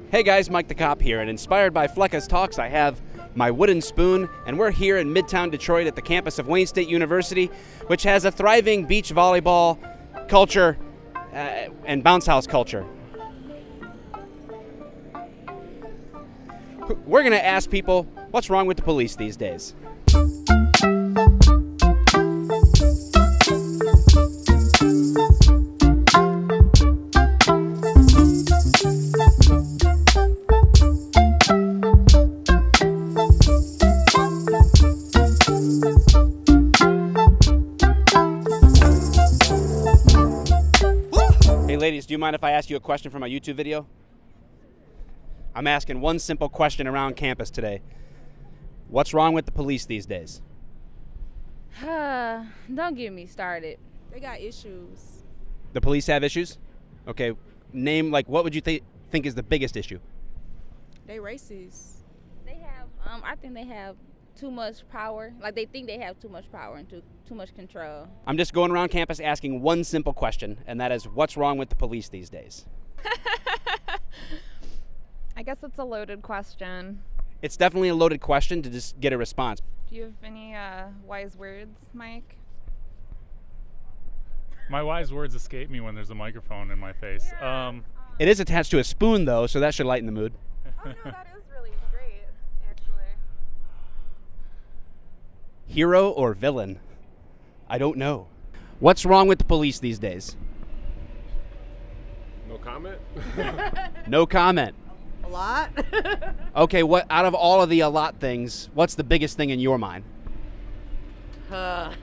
Hey guys, Mike the Cop here, and inspired by Flecka's talks, I have my wooden spoon, and we're here in midtown Detroit at the campus of Wayne State University, which has a thriving beach volleyball culture and bounce house culture. We're going to ask people what's wrong with the police these days. Hey ladies, do you mind if I ask you a question from my YouTube video? I'm asking one simple question around campus today. What's wrong with the police these days? Don't get me started. They got issues. The police have issues? Okay, name, like, what would you think is the biggest issue? They racist. They have, I think they have too much power. Like, they think they have too much power and too much control. I'm just going around campus asking one simple question, and that is, what's wrong with the police these days? I guess it's a loaded question. It's definitely a loaded question to just get a response. Do you have any wise words, Mike? My wise words escape me when there's a microphone in my face. Yeah. It is attached to a spoon, though, so that should lighten the mood. Oh, no, that is really great, actually. Hero or villain? I don't know. What's wrong with the police these days? No comment? No comment. A lot. Okay, what out of all of the a lot things, what's the biggest thing in your mind? I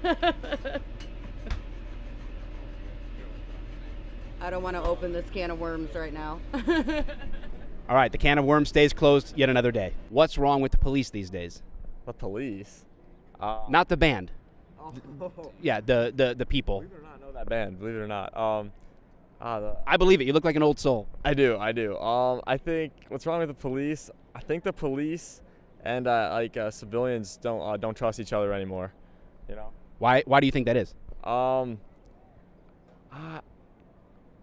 don't want to open this can of worms right now. All right, the can of worms stays closed yet another day. What's wrong with the police these days? The police? Not the band. Oh. Yeah, the people. Believe it or not, I know that band. Believe it or not. I believe it. You look like an old soul. I do. I think what's wrong with the police? I think the police and civilians don't trust each other anymore. You know. Why do you think that is? I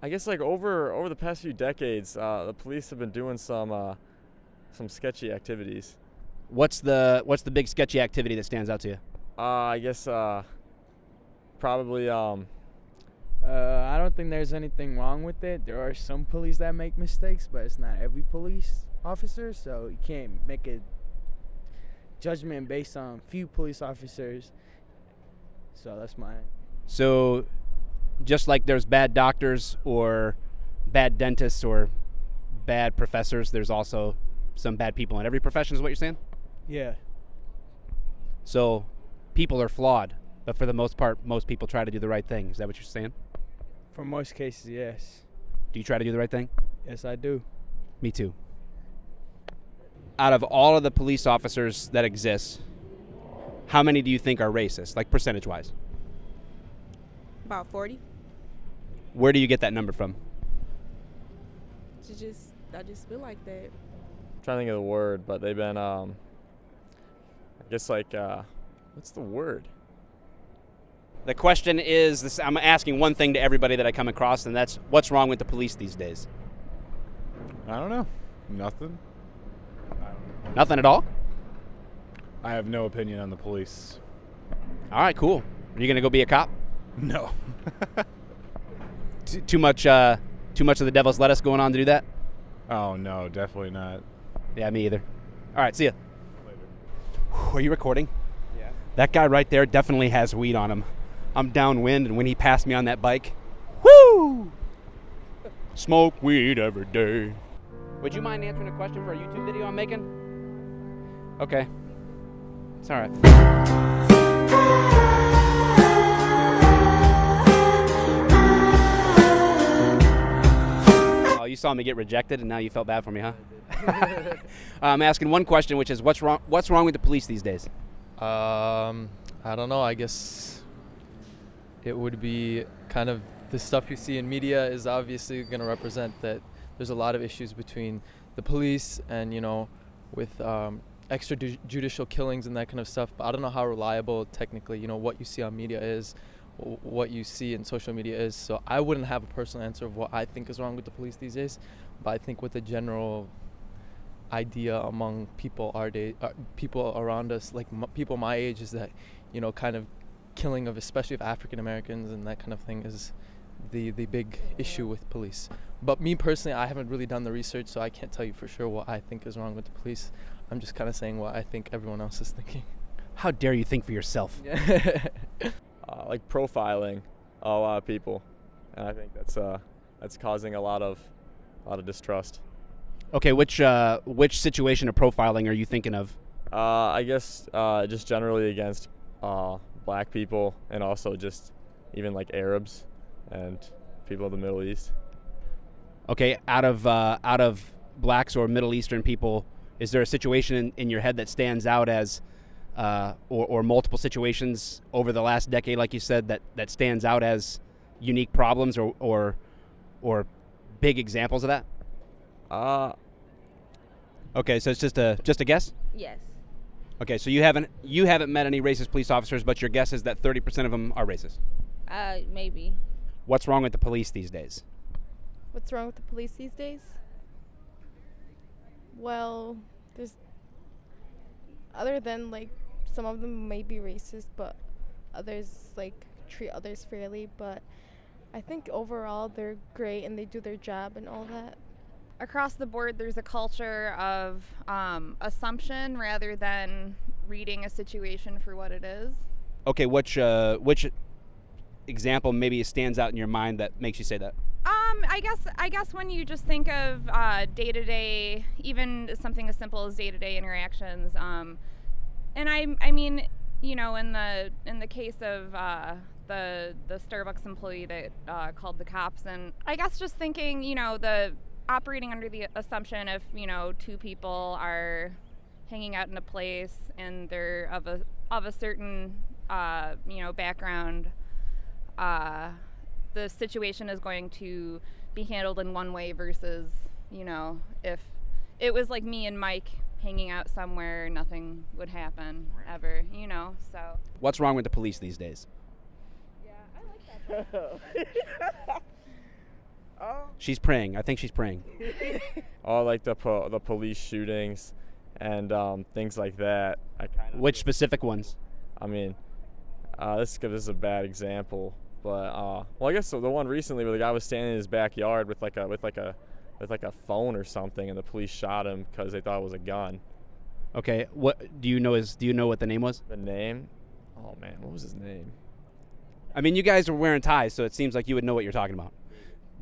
guess like over the past few decades, the police have been doing some sketchy activities. What's the big sketchy activity that stands out to you? I guess probably I don't think there's anything wrong with it. There are some police that make mistakes, but it's not every police officer, so you can't make a judgment based on few police officers. So that's mine. So just like there's bad doctors or bad dentists or bad professors, there's also some bad people in every profession, is what you're saying? Yeah. So people are flawed, but for the most part, most people try to do the right thing. Is that what you're saying? For most cases, yes. Do you try to do the right thing? Yes, I do. Me too. Out of all of the police officers that exist, how many do you think are racist, like percentage-wise? About 40. Where do you get that number from? I just feel like that. I'm trying to think of the word, but they've been I guess like what's the word? The question is, this, I'm asking one thing to everybody that I come across, and that's, what's wrong with the police these days? I don't know. Nothing. Nothing at all? I have no opinion on the police. All right, cool. Are you going to go be a cop? No. Too much of the devil's lettuce going on to do that? Oh, no, definitely not. Yeah, me either. All right, see ya. Later. Are you recording? Yeah. That guy right there definitely has weed on him. I'm downwind, and when he passed me on that bike, woo! Smoke weed every day. Would you mind answering a question for a YouTube video I'm making? Okay. It's all right. Oh, you saw me get rejected, and now you felt bad for me, huh? I'm asking one question, which is, what's wrong with the police these days? I don't know. I guess it would be kind of the stuff you see in media is obviously going to represent that there's a lot of issues between the police and, you know, with extrajudicial killings and that kind of stuff. But I don't know how reliable technically, you know, what you see on media is, what you see in social media is. So I wouldn't have a personal answer of what I think is wrong with the police these days, but I think with the general idea among people people around us, like people my age, is that, you know, kind of killing of especially of African Americans and that kind of thing is the big issue with police. But me personally, I haven't really done the research, so I can't tell you for sure what I think is wrong with the police. I'm just kind of saying what I think everyone else is thinking. How dare you think for yourself? Like profiling a lot of people, and I think that's causing a lot of distrust. Okay, which situation of profiling are you thinking of? I guess just generally against black people, and also just even like Arabs and people of the Middle East. Okay, out of blacks or Middle Eastern people, is there a situation in your head that stands out as, or multiple situations over the last decade, like you said, that stands out as unique problems or big examples of that? Okay, so it's just a guess? Yes. Okay, so you haven't met any racist police officers, but your guess is that 30% of them are racist. Maybe. What's wrong with the police these days? What's wrong with the police these days? Well, there's, other than like some of them may be racist, but others like treat others fairly, but I think overall they're great and they do their job and all that. Across the board, there's a culture of assumption rather than reading a situation for what it is. Okay, which example maybe stands out in your mind that makes you say that? I guess when you just think of day-to-day, even something as simple as day-to-day interactions, and I mean, you know, in the case of the Starbucks employee that called the cops, and I guess just thinking, you know, the operating under the assumption if, you know, two people are hanging out in a place and they're of a certain you know, background, the situation is going to be handled in one way versus, you know, if it was like me and Mike hanging out somewhere, nothing would happen ever, you know. So What's wrong with the police these days? yeah, I like that. She's praying. I think she's praying. All like the police shootings and things like that. Which specific ones? I mean, this is a bad example, but well, I guess the one recently where the guy was standing in his backyard with like a phone or something, and the police shot him because they thought it was a gun. Okay, what do you know what the name was? The name? Oh man, what was his name? I mean, you guys are wearing ties, so it seems like you would know what you're talking about.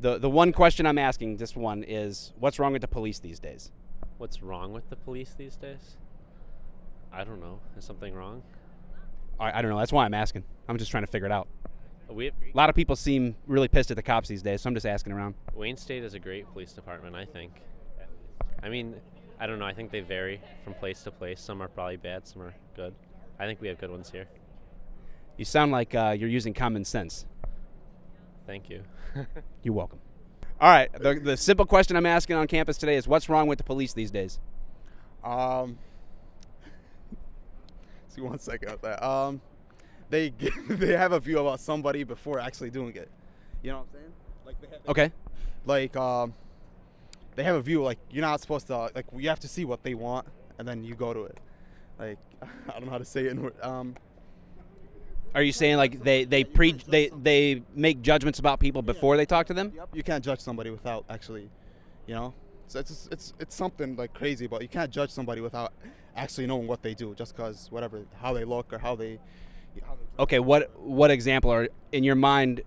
The one question I'm asking, this one, is what's wrong with the police these days? What's wrong with the police these days? I don't know. Is something wrong? I don't know. That's why I'm asking. I'm just trying to figure it out. A lot of people seem really pissed at the cops these days, so I'm just asking around. Wayne State is a great police department, I think. I mean, I don't know. I think they vary from place to place. Some are probably bad, some are good. I think we have good ones here. You sound like you're using common sense. Thank you. You're welcome. All right, the simple question I'm asking on campus today is what's wrong with the police these days? See, 1 second of that. They have a view about somebody before actually doing it. You know what I'm saying? Like they have, Okay. Like they have a view like you're not supposed to like you have to see what they want and then you go to it. Like I don't know how to say it in Are you saying like they make judgments about people before they talk to them? Yep. You can't judge somebody without actually, you know. So it's something like crazy, but you can't judge somebody without actually knowing what they do, just because how they look or how they. Okay, what example are in your mind?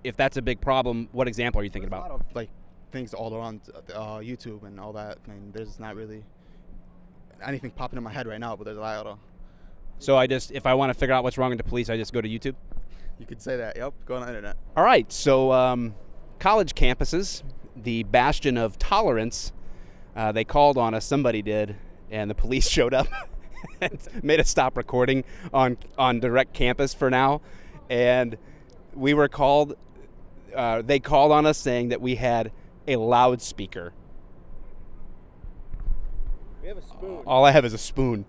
If that's a big problem, what example are you thinking about? A lot of like things all around YouTube and all that. I mean, there's not really anything popping in my head right now, but there's a lot of. So if I want to figure out what's wrong with the police, I just go to YouTube? You could say that, yep, go on the internet. All right, so college campuses, the bastion of tolerance, they called on us, somebody did, and the police showed up and made us stop recording on direct campus for now. And we were called, they called on us saying that we had a loudspeaker. We have a spoon. All I have is a spoon.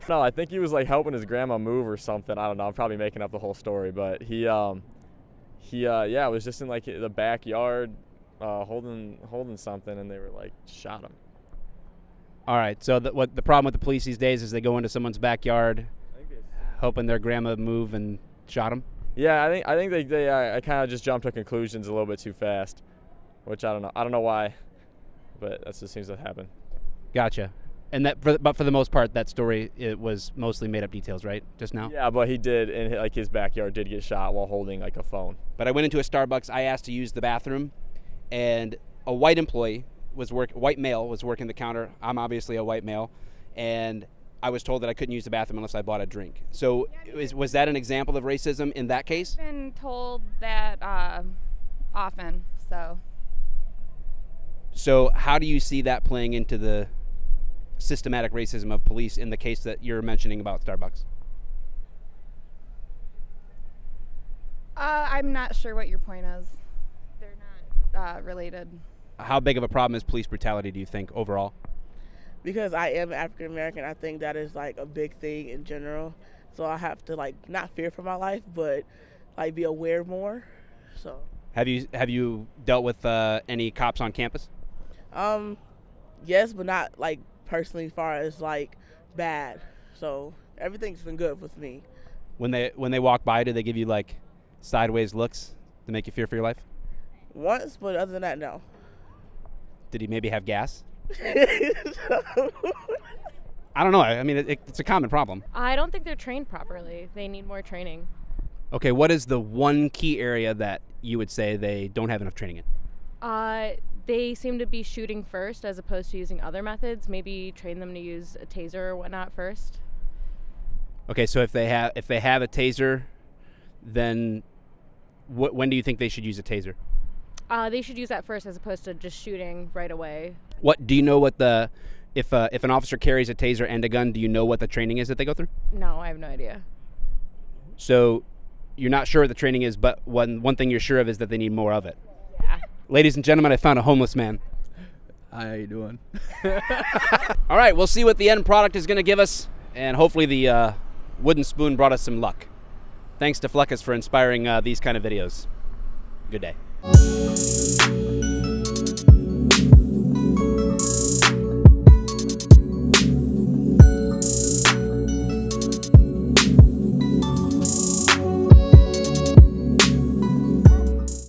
No, I think he was like helping his grandma move or something. I don't know. I'm probably making up the whole story, but he was just in like the backyard holding something, and they were like shot him. All right. So what the problem with the police these days is they go into someone's backyard, hoping their grandma move and shot him. Yeah, I think they kind of just jumped to conclusions a little bit too fast, which I don't know. I don't know why, but that's what seems to happen. Gotcha. And but for the most part, that story, it was mostly made up details, right? Just now. Yeah, but he did in like his backyard did get shot while holding like a phone. But I went into a Starbucks. I asked to use the bathroom, and a white employee white male was working the counter. I'm obviously a white male, and I was told that I couldn't use the bathroom unless I bought a drink. So was that an example of racism in that case? I've been told that often, so. So how do you see that playing into the systematic racism of police in the case that you're mentioning about Starbucks? I'm not sure what your point is. They're not related. How big of a problem is police brutality, do you think, overall? Because I am African American, I think that is like a big thing in general. So I have to like not fear for my life, but like be aware more. So. Have you dealt with any cops on campus? Yes, but not like personally as far as like bad. So everything's been good with me. When they walk by, do they give you like sideways looks to make you fear for your life? Once, but other than that, no. Did he maybe have gas? I don't know. I mean, it's a common problem. I don't think they're trained properly. They need more training. Okay, what is the one key area that you would say they don't have enough training in? They seem to be shooting first as opposed to using other methods. Maybe train them to use a taser or whatnot first. Okay, so if they have a taser, then when do you think they should use a taser? They should use that first as opposed to just shooting right away. What do you know? If an officer carries a taser and a gun, do you know what the training is that they go through? No, I have no idea. So you're not sure what the training is, but one thing you're sure of is that they need more of it. Yeah. Ladies and gentlemen, I found a homeless man. Hi, how you doing? All right, we'll see what the end product is going to give us, and hopefully the wooden spoon brought us some luck. Thanks to Fleckus for inspiring these kind of videos. Good day.